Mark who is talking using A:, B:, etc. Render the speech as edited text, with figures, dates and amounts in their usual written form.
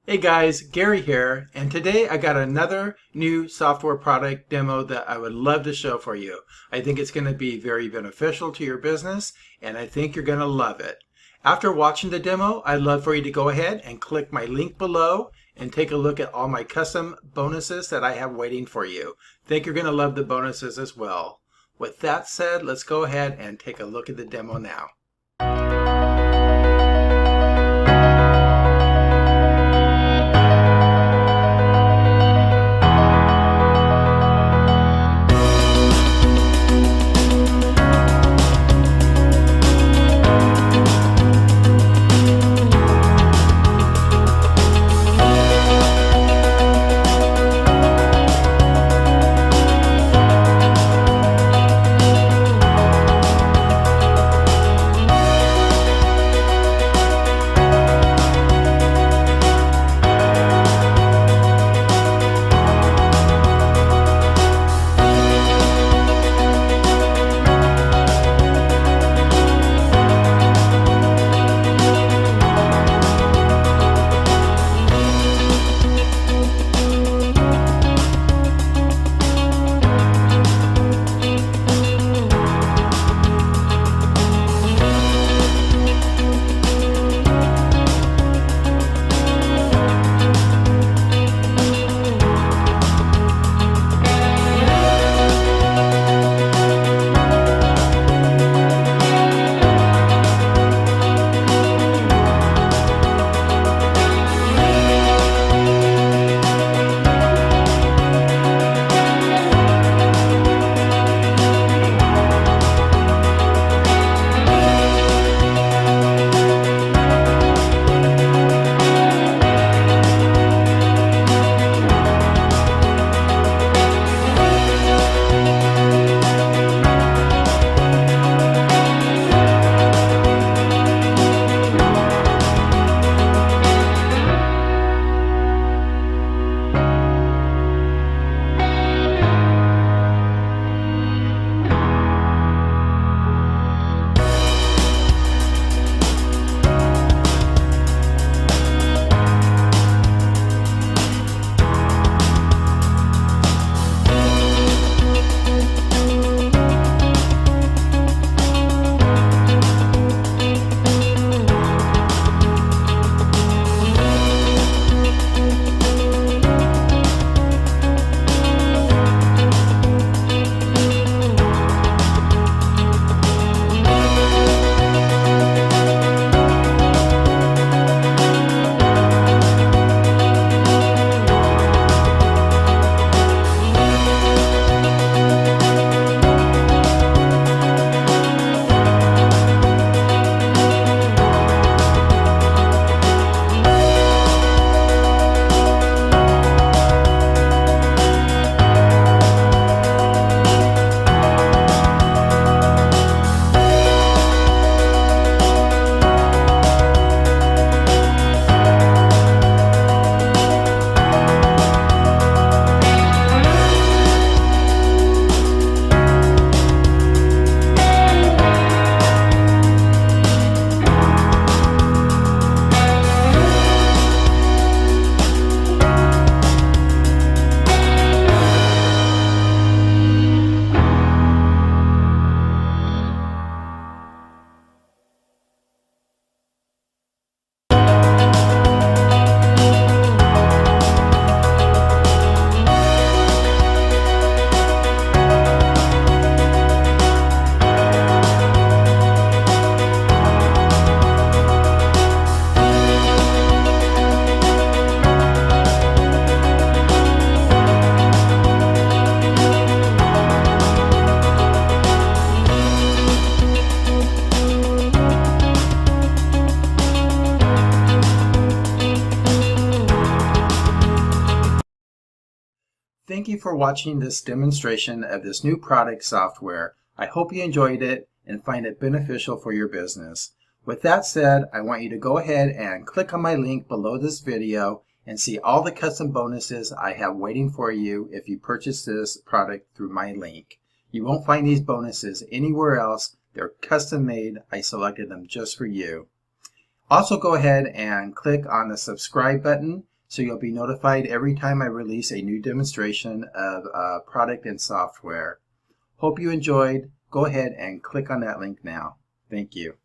A: Hey guys, Gary here, and today I got another new software product demo that I would love to show for you. I think it's going to be very beneficial to your business, and I think you're going to love it. After watching the demo, I'd love for you to go ahead and click my link below and take a look at all my custom bonuses that I have waiting for you. I think you're going to love the bonuses as well. With that said, let's go ahead and take a look at the demo now. Thank you for watching this demonstration of this new product software. I hope you enjoyed it and find it beneficial for your business. With that said, I want you to go ahead and click on my link below this video and see all the custom bonuses I have waiting for you if you purchase this product through my link. You won't find these bonuses anywhere else. They're custom made. I selected them just for you. Also go ahead and click on the subscribe button so you'll be notified every time I release a new demonstration of a product and software. Hope you enjoyed. Go ahead and click on that link now. Thank you.